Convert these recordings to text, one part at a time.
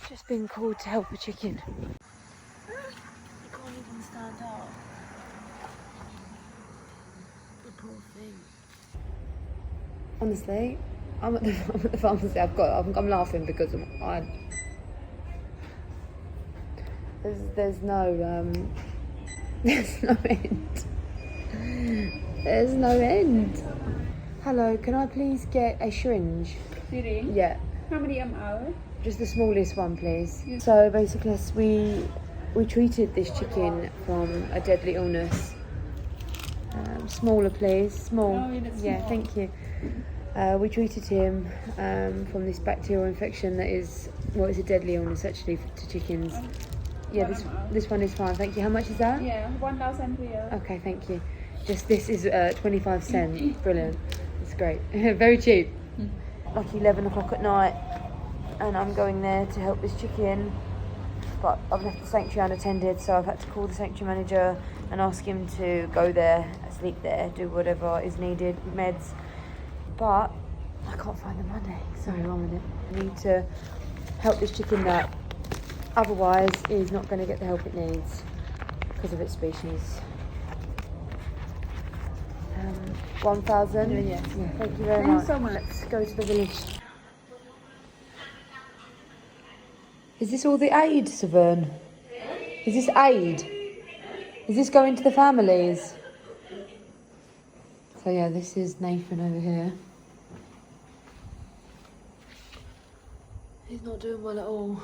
Just been called to help a chicken. He can't even stand up. The poor thing. Honestly, I'm at the pharmacy. I'm laughing because there's no there's no end. There's no end. Hello, can I please get a syringe? Syringe? Yeah. How many ml? Just the smallest one, please. Yeah. So basically, we treated this chicken from a deadly illness. Smaller, please. Small. Oh, yeah, small. Thank you. We treated him from this bacterial infection that is, well, it's a deadly illness actually to chickens. Yeah, this one is fine. Thank you. How much is that? Yeah, 1,000 real. Okay, thank you. Just this is 25 cents. Brilliant. It's great. Very cheap. Like 11 o'clock at night, and I'm going there to help this chicken. But I've left the sanctuary unattended, so I've had to call the sanctuary manager and ask him to go there, sleep there, do whatever is needed, meds. But I can't find the money. Sorry, 1 minute. I need to help this chicken that otherwise is not going to get the help it needs because of its species. 1,000? Yes. Yeah, thank you very much. Thanks so much. Let's go to the village. Is this all the aid, Severn? Is this aid? Is this going to the families? So yeah, this is Nathan over here. He's not doing well at all.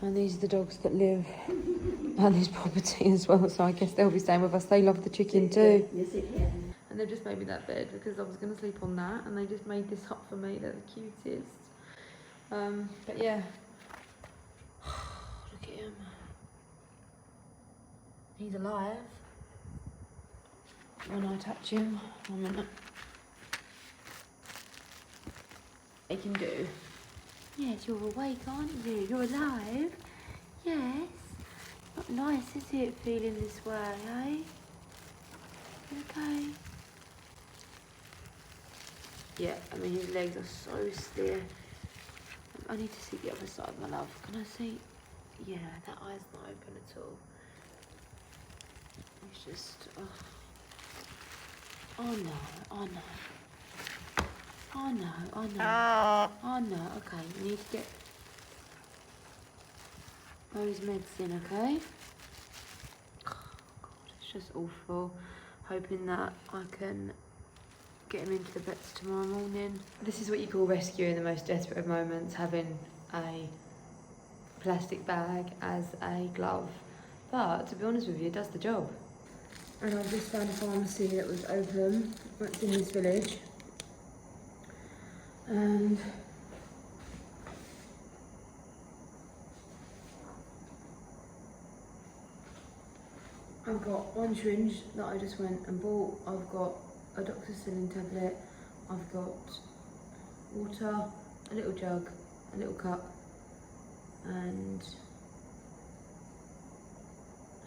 And these are the dogs that live on this property as well, so I guess they'll be staying with us. They love the chicken too. Yes, it can. And they've just made me that bed because I was going to sleep on that, and they just made this up for me. They're the cutest. But yeah. Look at him. He's alive. When I touch him, 1 minute. He can do. Yes, you're awake, aren't you? You're alive. Yes. Not nice, is it, feeling this way, eh? Okay. Yeah, I mean, his legs are so stiff. I need to see the other side, my love. Can I see? Yeah, that eye's not open at all. It's just, oh no, oh no. Oh no, oh no. Oh no, okay, you need to get those meds in, okay? Oh God, it's just awful. Hoping that I can get him into the vets tomorrow morning. This is what you call rescue in the most desperate of moments, having a plastic bag as a glove. But to be honest with you, it does the job. And I've just found a pharmacy that was open, that's in this village. And I've got one syringe that I just went and bought. I've got a doxycycline tablet. I've got water, a little jug, a little cup, and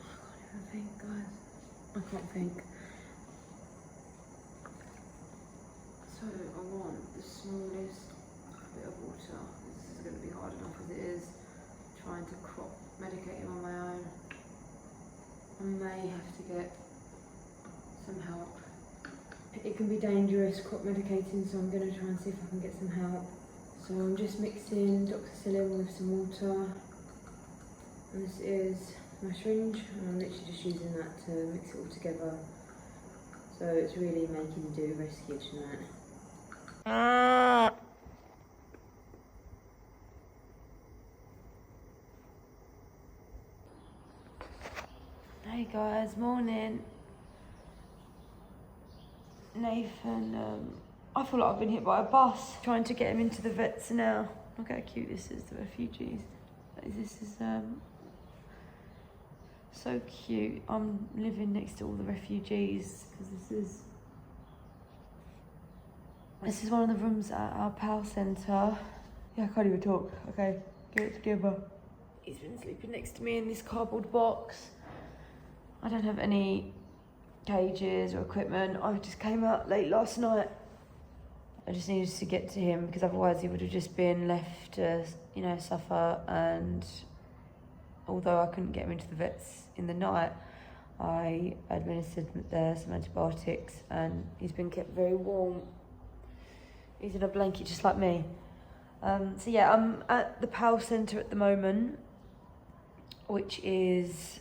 I can't even think, guys. I can't think. So I want the smallest bit of water. This is going to be hard enough as it is. Trying to crop medicate him on my own. I may have to get some help. It can be dangerous crop medicating, so I'm going to try and see if I can get some help. So I'm just mixing doxycycline with some water. And this is my syringe, and I'm literally just using that to mix it all together. So it's really making him do rescue tonight. Hey guys, morning. Nathan, I feel like I've been hit by a bus. Trying to get him into the vets now. Look how cute this is, the refugees. This is so cute. I'm living next to all the refugees because this is one of the rooms at our PAL centre. Yeah, I can't even talk. Okay, get it together. He's been sleeping next to me in this cardboard box. I don't have any cages or equipment. I just came out late last night I just needed to get to him because otherwise he would have just been left to, you know, suffer. And although I couldn't get him into the vets in the night, I administered some antibiotics, and he's been kept very warm. He's in a blanket just like me. So yeah, I'm at the PAL Centre at the moment, which is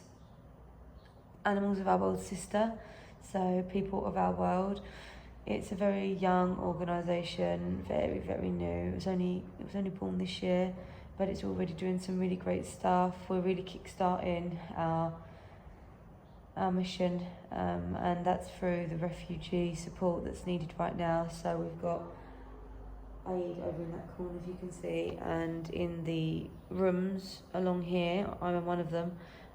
Animals of Our World Sister, so People of Our World. It's a very young organisation, very, very new. It was only born this year, but it's already doing some really great stuff. We're really kickstarting our mission, and that's through the refugee support that's needed right now. So we've got aid over in that corner, if you can see, and in the rooms along here, I'm in one of them,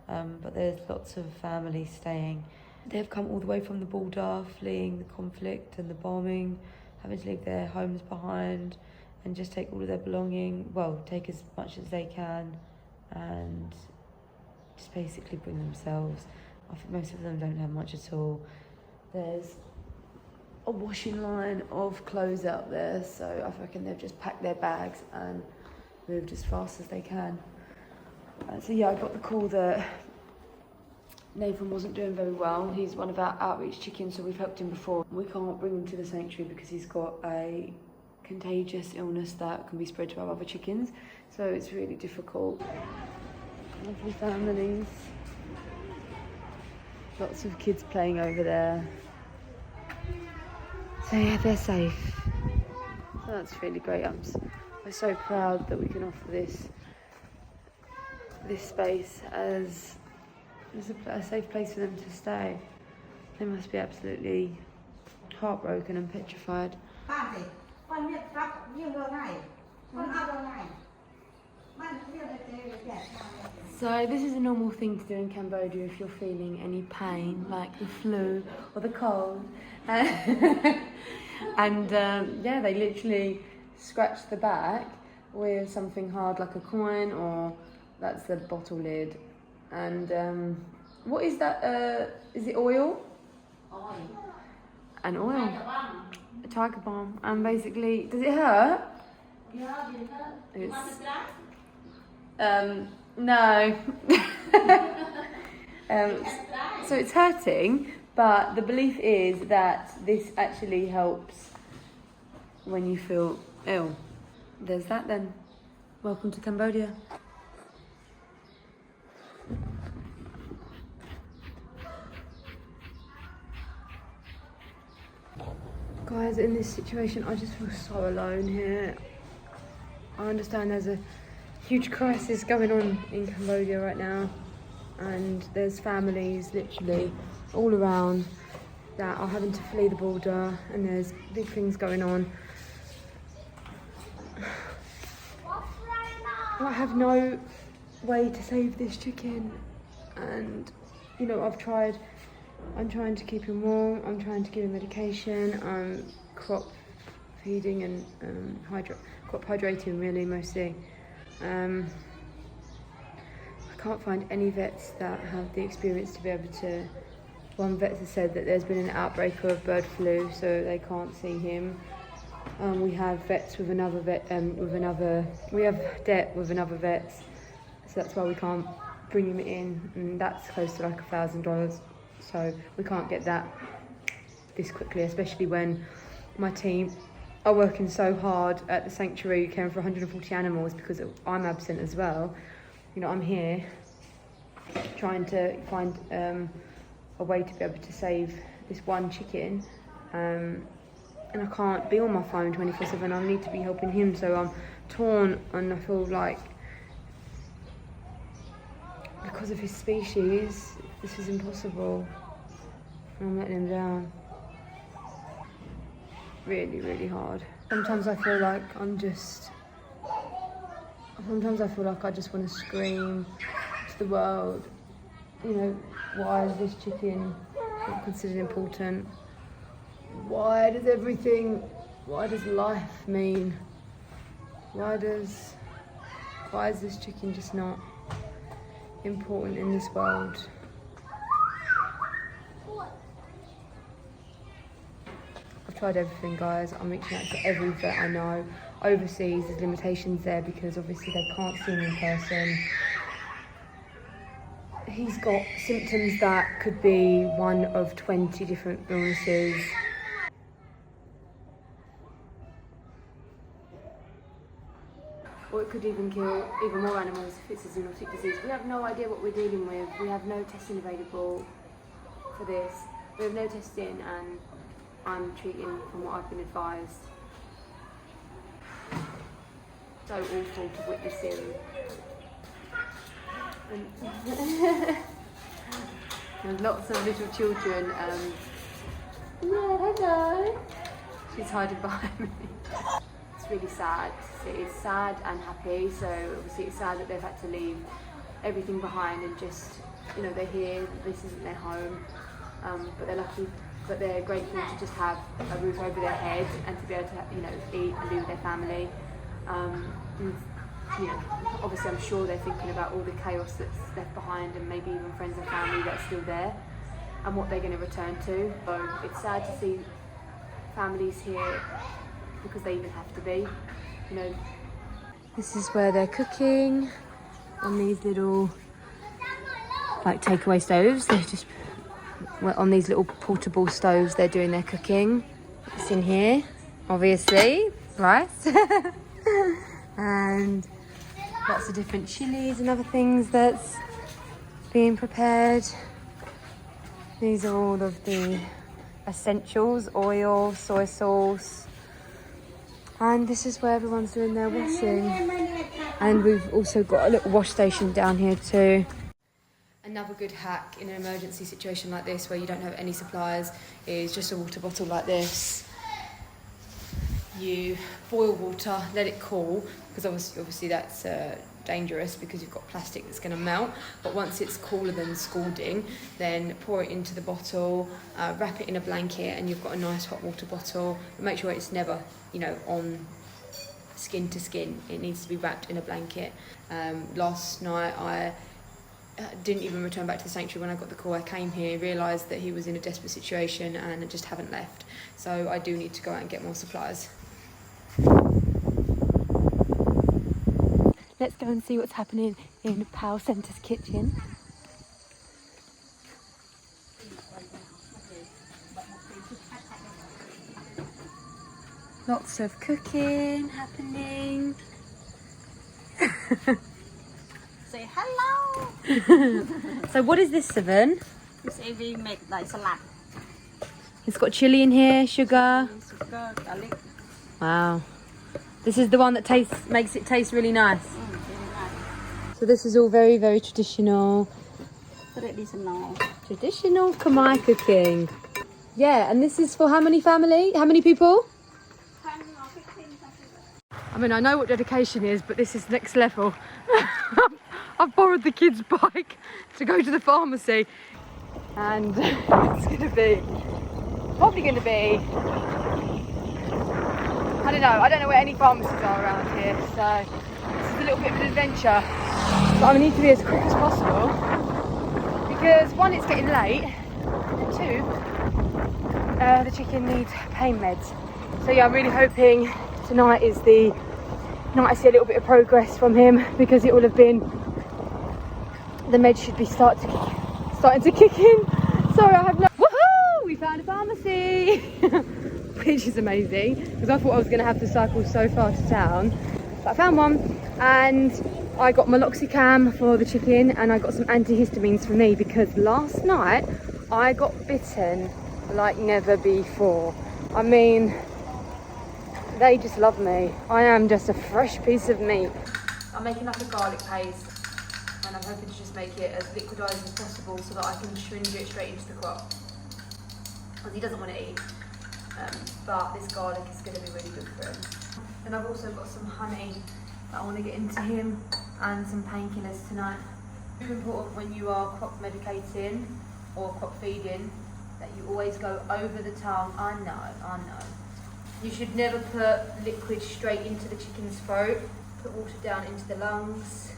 but there's lots of families staying. They've come all the way from the border, fleeing the conflict and the bombing, having to leave their homes behind and just take all of their belonging, well, take as much as they can, and just basically bring themselves. I think most of them don't have much at all. There's a washing line of clothes out there, so I reckon they've just packed their bags and moved as fast as they can. So yeah, I got the call that Nathan wasn't doing very well. He's one of our outreach chickens, so we've helped him before. We can't bring him to the sanctuary because he's got a contagious illness that can be spread to our other chickens, so it's really difficult. Lovely families. Lots of kids playing over there. So yeah, they're safe. So that's really great. We're so proud that we can offer this space as a safe place for them to stay. They must be absolutely heartbroken and petrified. So this is a normal thing to do in Cambodia if you're feeling any pain, like the flu or the cold. And yeah, they literally scratch the back with something hard like a coin, or that's the bottle lid. And what is that? Is it oil? Oil. An oil. A tiger balm. And basically, does it hurt? Yeah, it hurt. No. So it's hurting, but the belief is that this actually helps when you feel ill. There's that then. Welcome to Cambodia. Guys, in this situation, I just feel so alone here. I understand there's a huge crisis going on in Cambodia right now, and there's families literally all around that are having to flee the border, and there's big things going on. I have no way to save this chicken, and you know, I'm trying to keep him warm, I'm trying to give him medication, I'm crop feeding and crop hydrating really mostly. I can't find any vets that have the experience to be able to. One vet has said that there's been an outbreak of bird flu, so they can't see him. We have vets with another vet, we have debt with another vet, so that's why we can't bring him in, and that's close to like $1,000. So we can't get that this quickly, especially when my team are working so hard at the sanctuary caring for 140 animals because I'm absent as well. You know, I'm here trying to find a way to be able to save this one chicken, and I can't be on my phone 24/7. I need to be helping him, so I'm torn, and I feel like because of his species, this is impossible. I'm letting him down. Really, really hard. Sometimes I feel like I just want to scream to the world, you know, why is this chicken not considered important? Why does life mean? Why is this chicken just not important in this world? I've tried everything, guys. I'm reaching out to every vet I know. Overseas, there's limitations there because obviously they can't see him in person. He's got symptoms that could be one of 20 different illnesses. Or it could even kill even more animals if it's a zoonotic disease. We have no idea what we're dealing with. We have no testing available for this. We have no testing, and I'm treating from what I've been advised. So awful to witness him. There's lots of little children. Yeah, hello. She's hiding behind me. It's really sad to see. It's sad and happy. So obviously it's sad that they've had to leave everything behind and just, you know, they're here. This isn't their home, but they're lucky. But they're grateful to just have a roof over their head and to be able to, you know, eat and be with their family. And, you know, obviously I'm sure they're thinking about all the chaos that's left behind, and maybe even friends and family that's still there, and what they're going to return to. So it's sad to see families here because they even have to be, you know. This is where they're cooking on these little like takeaway stoves. They're just on these little portable stoves. They're doing their cooking. It's in here, obviously, rice. And lots of different chilies and other things that's being prepared. These are all of the essentials: oil, soy sauce. And this is where everyone's doing their washing. And we've also got a little wash station down here too. Another good hack in an emergency situation like this where you don't have any supplies is just a water bottle like this. You boil water, let it cool, because obviously that's dangerous because you've got plastic that's going to melt. But once it's cooler than scalding, then pour it into the bottle, wrap it in a blanket, and you've got a nice hot water bottle. But make sure it's never, you know, on skin to skin. It needs to be wrapped in a blanket. Last night I didn't even return back to the sanctuary. When I got the call, I came here, realised that he was in a desperate situation, and I just haven't left. So I do need to go out and get more supplies. Let's go and see what's happening in Power Centre's kitchen. Lots of cooking happening. Say hello. So what is this, Seven? This we make like salad. It's got chilli in here, sugar. Sugar, garlic. Wow. This is the one that makes it taste really nice. Very nice. So this is all very, very traditional. Traditional. Traditional Khmer cooking. Yeah, and this is for how many family? How many people? 10 or 15 something. I mean, I know what dedication is, but this is next level. I've borrowed the kids' bike to go to the pharmacy, and it's probably going to be, I don't know where any pharmacies are around here, so this is a little bit of an adventure, but I need to be as quick as possible because one, it's getting late, and two, the chicken needs pain meds. So yeah, I'm really hoping tonight is the night I see a little bit of progress from him, because it will have been, the meds should be starting to kick in. Sorry, I have no, woohoo, we found a pharmacy. Which is amazing, because I thought I was going to have to cycle so far to town, but I found one. And I got meloxicam for the chicken, and I got some antihistamines for me, because last night I got bitten like never before. I mean, they just love me. I am just a fresh piece of meat. I'm making up a garlic paste, and I'm hoping to just make it as liquidized as possible so that I can syringe it straight into the crop, because he doesn't want to eat. But this garlic is going to be really good for him. And I've also got some honey that I want to get into him, and some painkillers tonight. It's important when you are crop medicating or crop feeding that you always go over the tongue. I know. You should never put liquid straight into the chicken's throat. Put water down into the lungs.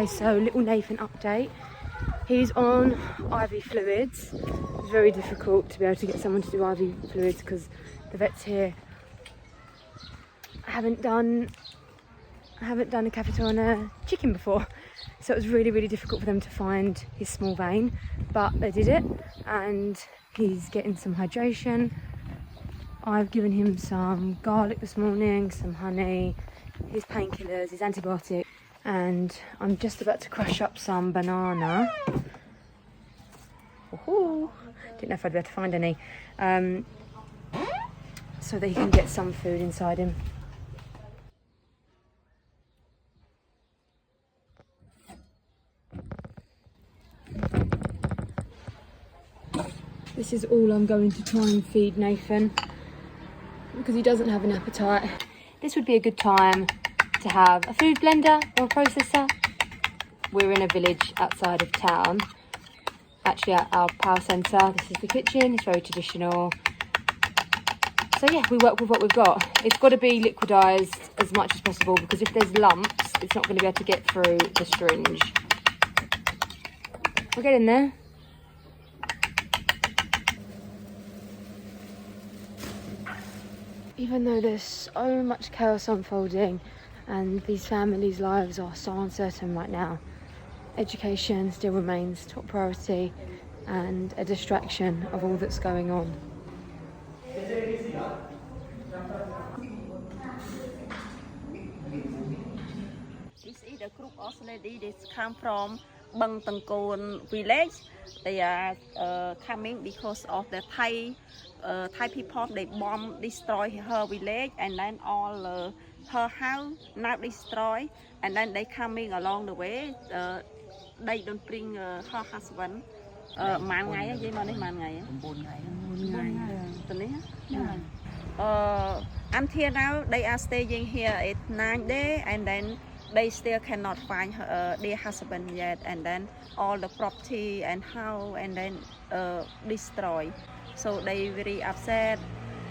guys, so little Nathan update. He's on IV fluids. It's very difficult to be able to get someone to do IV fluids because the vets here haven't done a catheter on a chicken before. So it was really, really difficult for them to find his small vein, but they did it and he's getting some hydration. I've given him some garlic this morning, some honey, his painkillers, his antibiotic, and I'm just about to crush up some banana. Woohoo! Didn't know if I'd be able to find any. So that he can get some food inside him. This is all I'm going to try and feed Nathan because he doesn't have an appetite. This would be a good time to have a food blender or a processor. We're in a village outside of town, actually at our power centre. This is the kitchen, it's very traditional. So yeah, we work with what we've got. It's got to be liquidised as much as possible because if there's lumps, it's not going to be able to get through the syringe. We'll get in there. Even though there's so much chaos unfolding and these families' lives are so uncertain right now, education still remains top priority and a distraction of all that's going on. This is a group of ladies that come from Bang Tangkon village. They are coming because of the Thai people. They bomb, destroy her village, and then all her house now destroyed. And then they coming along the way. They don't bring her husband. Man ngày á, vậy mà đây man ngày á. 4 ngày. Until now they are staying here at 9 days, and then they still cannot find their husband yet, and then all the property and house and then destroyed. So they very upset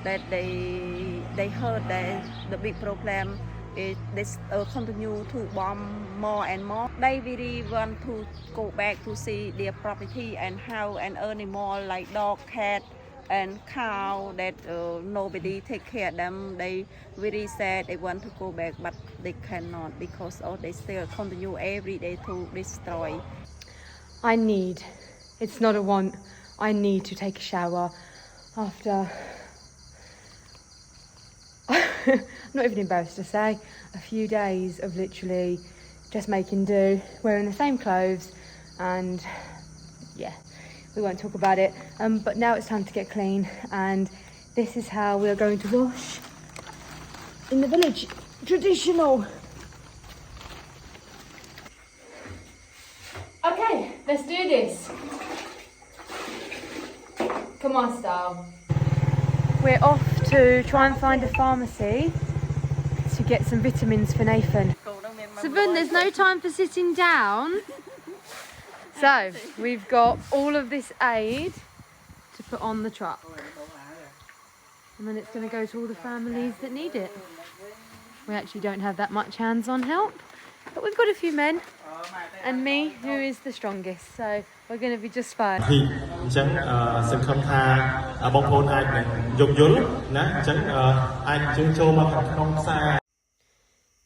that they heard that the big problem is this continue to bomb more and more. They really want to go back to see their property and house and animal like dog, cat and cow that nobody take care of them. They really sad they want to go back, but they cannot because they still continue every day to destroy. It's not a want, I need to take a shower after I'm not even embarrassed to say, a few days of literally just making do, wearing the same clothes, and yeah, we won't talk about it. But now it's time to get clean, and this is how we are going to wash in the village. Traditional. Okay, let's do this. Come on, style. We're off to try and find a pharmacy to get some vitamins for Nathan. Savun, there's no time for sitting down. So, we've got all of this aid to put on the truck. And then it's going to go to all the families that need it. We actually don't have that much hands-on help, but we've got a few men and me, who is the strongest. So, we're going to be just fine.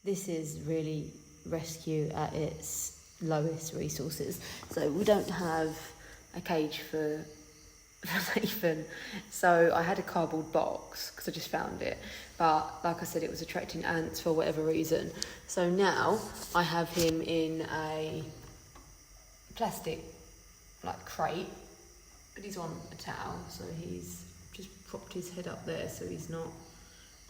This is really rescue at its lowest resources. So we don't have a cage for Nathan. So I had a cardboard box because I just found it. But like I said, it was attracting ants for whatever reason. So now I have him in a plastic crate, but he's on a towel, so he's just propped his head up there, so he's not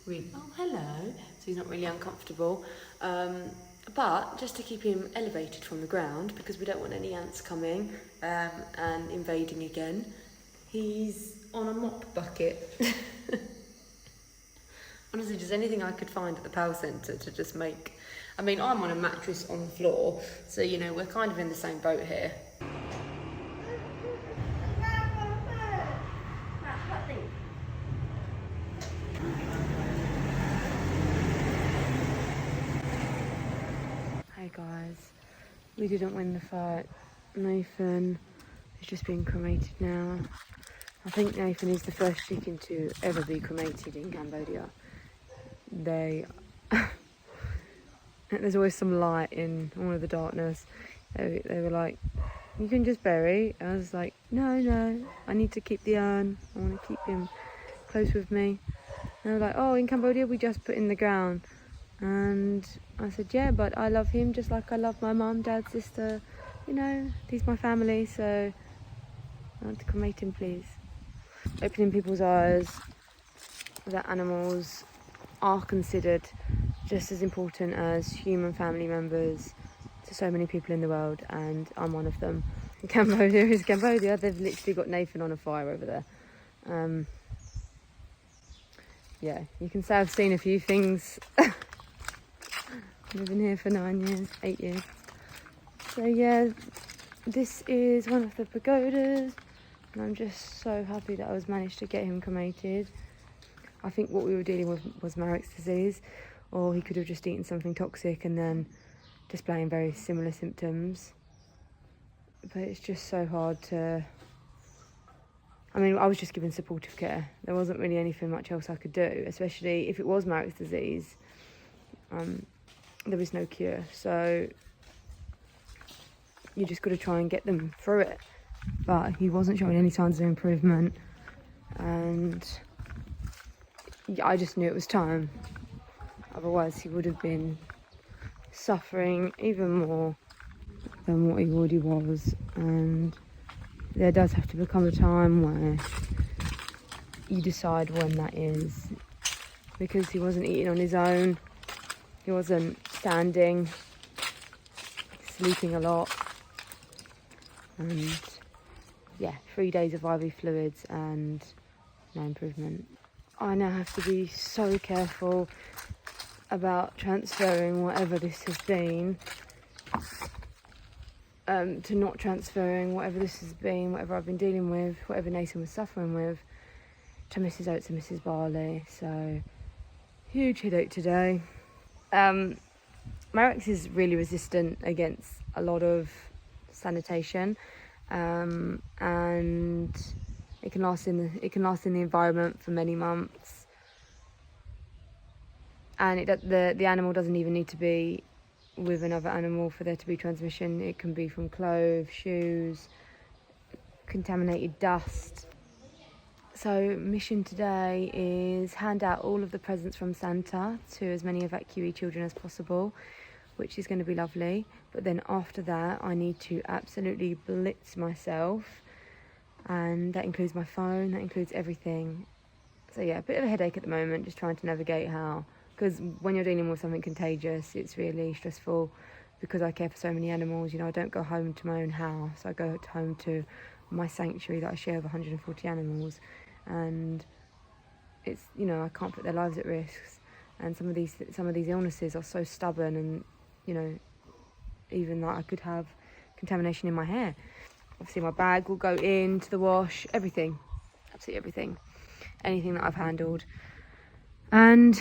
really, oh hello, so he's not really uncomfortable, but just to keep him elevated from the ground, because we don't want any ants coming and invading again, he's on a mop bucket. Honestly, just anything I could find at the power centre to just make, I mean, I'm on a mattress on the floor, so you know, we're kind of in the same boat here. Hey guys, We didn't win the fight. Nathan is just being cremated now. I think Nathan is the first chicken to ever be cremated in Cambodia. There's always some light in all of the darkness. They were like, you can just bury. I was like, no, I need to keep the urn. I want to keep him close with me. And they were like, oh, in Cambodia we just put in the ground. And I said, yeah, but I love him just like I love my mum, dad, sister. You know, he's my family, so I want to cremate him, please. Opening people's eyes that animals are considered just as important as human family members to so many people in the world, and I'm one of them. Cambodia is Cambodia. They've literally got Nathan on a fire over there. Yeah, you can say I've seen a few things. Living here for 8 years. So yeah, this is one of the pagodas, and I'm just so happy that I was managed to get him cremated. I think what we were dealing with was Marek's disease, or he could have just eaten something toxic and then displaying very similar symptoms. But it's just so hard to... I mean, I was just given supportive care. There wasn't really anything much else I could do, especially if it was Marek's disease. There was no cure, so you just got to try and get them through it. But he wasn't showing any signs of improvement, and I just knew it was time. Otherwise he would have been suffering even more than what he already was. And there does have to become a time where you decide when that is, because he wasn't eating on his own, he wasn't standing, sleeping a lot, and yeah, 3 days of IV fluids and no improvement. I now have to be so careful about transferring whatever this has been to not transferring whatever this has been, whatever I've been dealing with, whatever Nathan was suffering with, to Mrs. Oates and Mrs. Barley. So, huge headache today. Marek's is really resistant against a lot of sanitation, and it can last in the environment for many months. And the animal doesn't even need to be with another animal for there to be transmission. It can be from clothes, shoes, contaminated dust. So mission today is hand out all of the presents from Santa to as many evacuee children as possible, which is going to be lovely. But then after that, I need to absolutely blitz myself, and that includes my phone, that includes everything. So yeah, a bit of a headache at the moment, just trying to navigate how, because when you're dealing with something contagious, it's really stressful. Because I care for so many animals, you know, I don't go home to my own house, I go home to my sanctuary that I share with 140 animals, and it's, you know, I can't put their lives at risk. And some of these illnesses are so stubborn, and you know, even that I could have contamination in my hair. Obviously my bag will go into the wash, everything, absolutely everything, anything that I've handled. And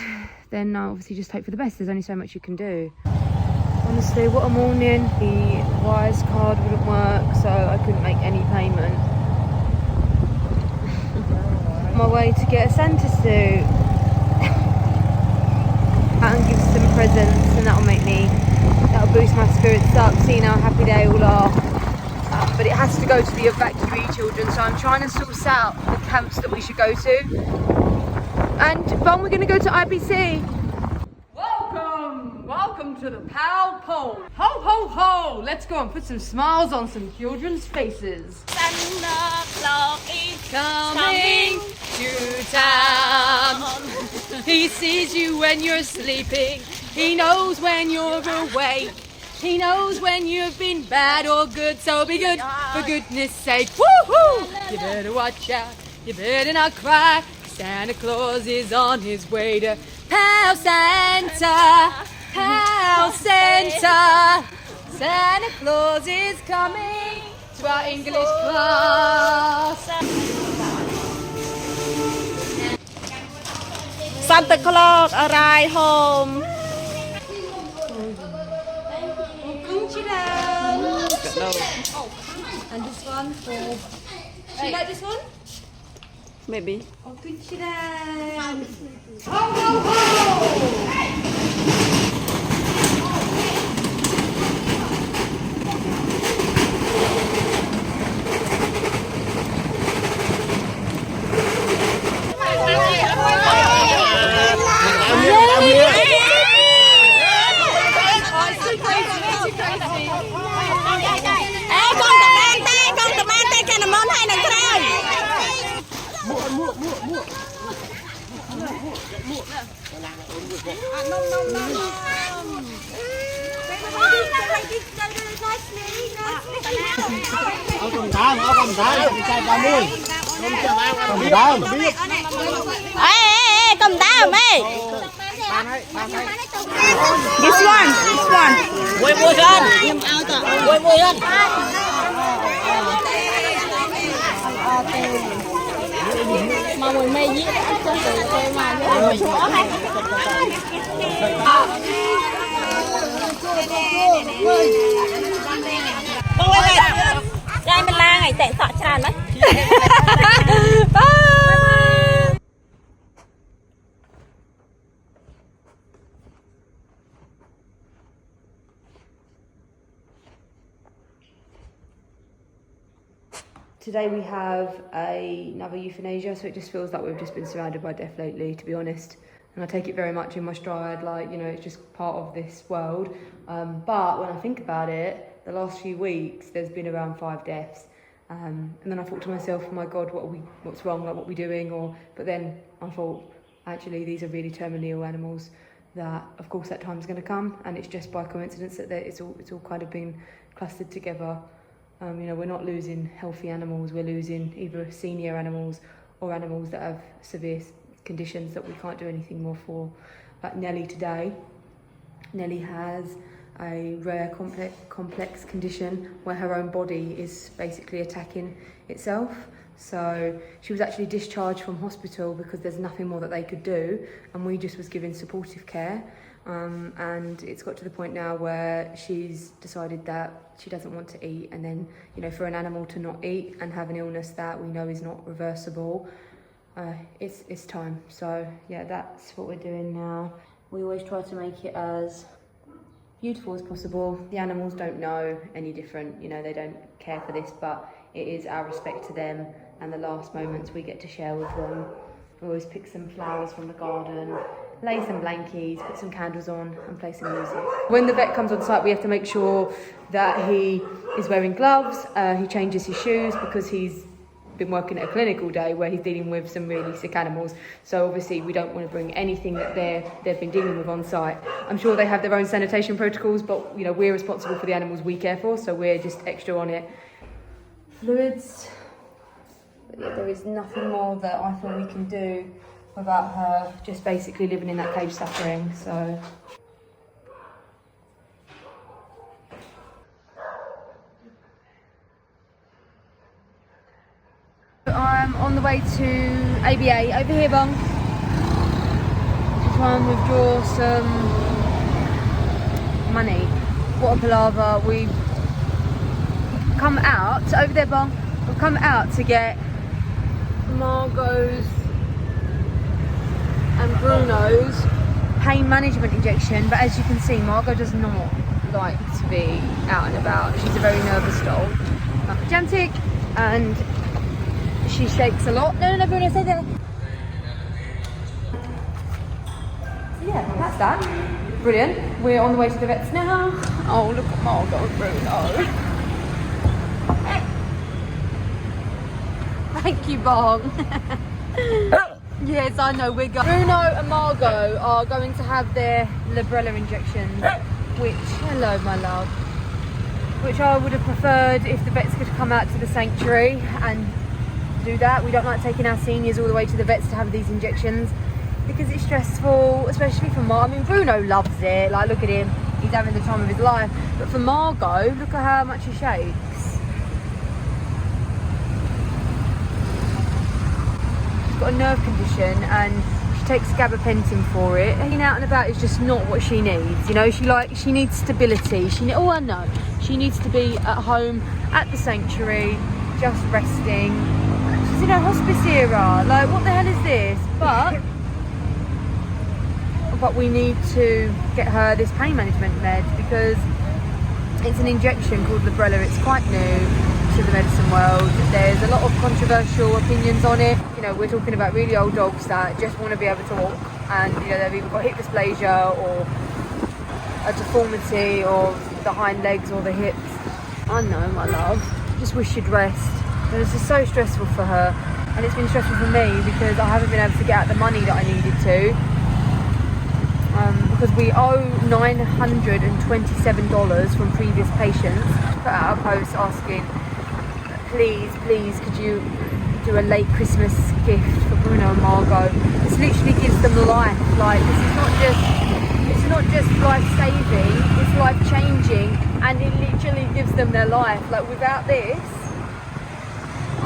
then I obviously just hope for the best. There's only so much you can do. Honestly, what a morning. The Wise card wouldn't work, so I couldn't make any payment. My way to get a Santa suit and give some presents, and that'll boost my spirits up, seeing how happy they all are. But it has to go to the evacuee children, so I'm trying to source out the camps that we should go to. And Bon, we're going to go to IBC. Welcome to the Pal Pole. Ho, ho, ho! Let's go and put some smiles on some children's faces. Santa Claus is Coming to town. He sees you when you're sleeping. He knows when you're awake. He knows when you've been bad or good. So be good, for goodness sake. Woo-hoo! You better watch out. You better not cry. Santa Claus is on his way to Pal Santa. Pal Santa. Santa Claus is coming to our English class. Santa Claus arrived home. Welcome to And this one for... Do you like this one? Maybe. Oh, good shit. Cầm đao mày. This one. Quay môi lên. Quay môi lên. Mà mùi mê giết cho từ tôi mà Đây mình la ngày tệ sợ tràn đấy. Today we have another euthanasia, so it just feels like we've just been surrounded by death lately, to be honest. And I take it very much in my stride, like, you know, it's just part of this world. But when I think about it, the last few weeks, there's been around 5 deaths. And then I thought to myself, oh my God, what's wrong? Like, what are we doing? But then I thought, actually, these are really terminally ill animals that, of course, that time's going to come. And it's just by coincidence that it's all kind of been clustered together. You know, we're not losing healthy animals, we're losing either senior animals or animals that have severe conditions that we can't do anything more for. Like Nelly today, Nelly has a rare complex condition where her own body is basically attacking itself. So she was actually discharged from hospital because there's nothing more that they could do, and we just was giving supportive care. And it's got to the point now where she's decided that she doesn't want to eat, and then, you know, for an animal to not eat and have an illness that we know is not reversible, it's time. So yeah, that's what we're doing now. We always try to make it as beautiful as possible. The animals don't know any different, you know, they don't care for this, but it is our respect to them and the last moments we get to share with them. We always pick some flowers from the garden, lay some blankies, put some candles on and play some music. When the vet comes on site, we have to make sure that he is wearing gloves, he changes his shoes because he's been working at a clinic all day where he's dealing with some really sick animals. So obviously we don't want to bring anything that they've been dealing with on site. I'm sure they have their own sanitation protocols, but, you know, we're responsible for the animals we care for, so we're just extra on it. Fluids. But yeah, there is nothing more that I thought we can do without her just basically living in that cage suffering, so. I'm on the way to ABA, over here, Bung. To try and withdraw some money. What a palaver. We've come out, over there, Bung. We've come out to get Margot's and Bruno's pain management injection, but as you can see, Margot does not like to be out and about. She's a very nervous dog, gigantic, and she shakes a lot. No, Bruno, say that. So yeah, that's that. Brilliant. We're on the way to the vets now. Oh, look at Margot and Bruno. Thank you, Bong. Yes, I know, we're going. Bruno and Margot are going to have their Librela injections, which, hello my love, which I would have preferred if the vets could come out to the sanctuary and do that. We don't like taking our seniors all the way to the vets to have these injections because it's stressful, especially for Margot. I mean, Bruno loves it, like, look at him, he's having the time of his life. But for Margot, look at how much he shakes. Got a nerve condition and she takes gabapentin for it. Hanging out and about is just not what she needs. You know, she needs stability. Oh, I know. She needs to be at home at the sanctuary, just resting. She's in her hospice era. Like, what the hell is this? But we need to get her this pain management med because it's an injection called Librela. It's quite new to the medicine world. There's a lot of controversial opinions on it. You know, we're talking about really old dogs that just want to be able to walk, and you know, they've either got hip dysplasia or a deformity of the hind legs or the hips. I know, my love, just wish she'd rest. But it's just so stressful for her, and it's been stressful for me because I haven't been able to get out the money that I needed to. Because we owe $927 from previous patients. Put out a post asking, please, could you do a late Christmas gift for Bruno and Margot? This literally gives them life. Like, this is not just life saving, it's life changing, and it literally gives them their life. Like, without this,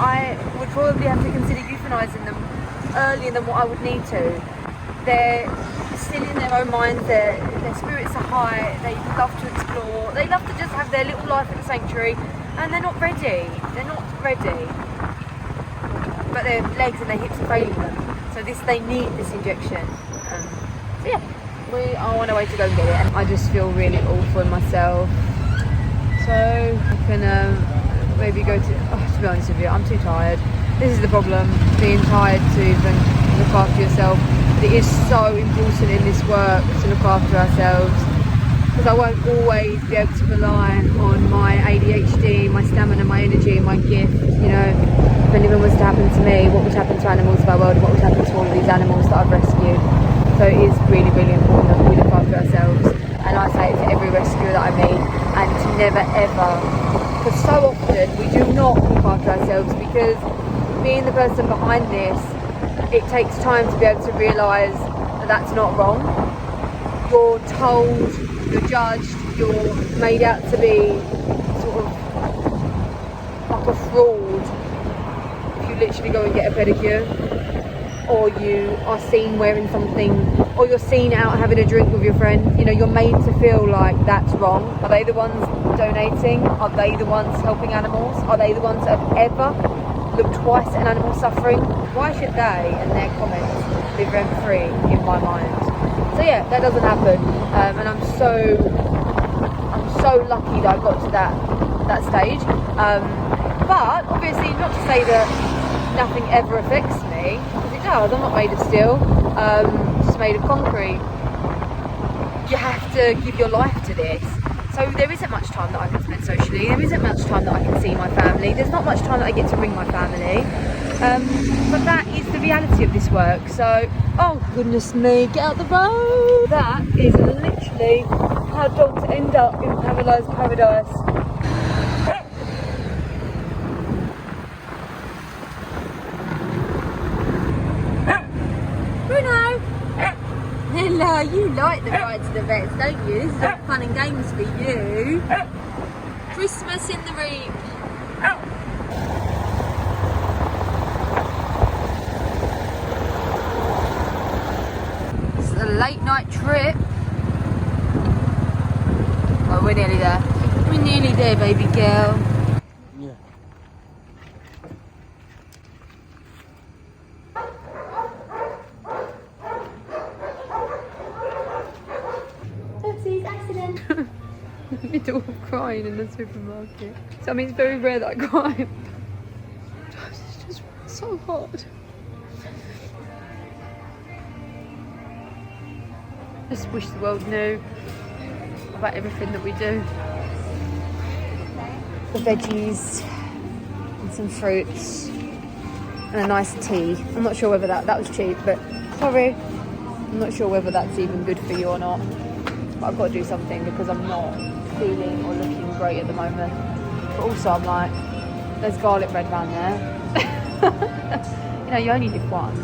I would probably have to consider euthanizing them earlier than what I would need to. They're still in their own minds, their spirits are high, they love to explore, they love to just have their little life at the sanctuary, and they're not ready. But their legs and their hips are failing them, so they need this injection. So yeah, we are on our way to go and get it, and I just feel really awful in myself. So I can maybe go to be honest with you, I'm too tired. This is the problem, being tired to even look after yourself. But it is so important in this work to look after ourselves, because I won't always be able to rely on my ADHD, my stamina, my energy, my gift. You know, if anything was to happen to me, what would happen to animals of our world, and what would happen to all of these animals that I've rescued? So it is really, really important that we look after ourselves, and I say it to every rescuer that I meet, and to never ever, because so often we do not look after ourselves, because being the person behind this, it takes time to be able to realise that that's not wrong. You're told, you're judged, you're made out to be sort of like a fraud if you literally go and get a pedicure, or you are seen wearing something, or you're seen out having a drink with your friend. You know, you're made to feel like that's wrong. Are they the ones donating? Are they the ones helping animals? Are they the ones that have ever looked twice at an animal suffering? Why should they and their comments live rent-free in my mind? So yeah, that doesn't happen, and I'm so lucky that I got to that stage. But obviously, not to say that nothing ever affects me, because it does. I'm not made of steel, just made of concrete. You have to give your life to this. So there isn't much time that I can spend socially, there isn't much time that I can see my family, there's not much time that I get to ring my family, but that is the reality of this work. So, oh goodness me, get out the road! That is literally how dogs end up in Pavlova's paradise. Bruno! Hello, you like the ride to the vets, don't you? This is all fun and games for you. Christmas in the reap. This is a late night trip. Oh, we're nearly there. We're nearly there, baby girl. Yeah. Oopsies, accident. In the middle of crying in the supermarket. So I mean, it's very rare that I cry. It's just so hard. Just wish the world knew about everything that we do. The veggies and some fruits and a nice tea. I'm not sure whether that was cheap, but sorry, I'm not sure whether that's even good for you or not. But I've got to do something because I'm not feeling or looking great at the moment. But also I'm like, there's garlic bread around there. You know, you only live once.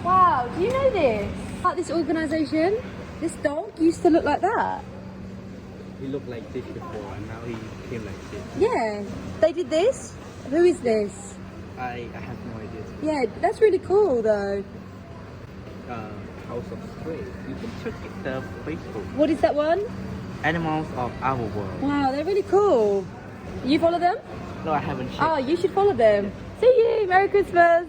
Wow, do you know this? Like this organisation, this dog used to look like that. he looked like this before, and now he came like this. Yeah. They did this? Who is this? I have no idea. Yeah, that's really cool though. House of Stray. You can check it the Facebook. What is that one? Animals of Our World. Wow, they're really cool. You follow them? No, I haven't checked. Oh, you should follow them. See you. Merry Christmas.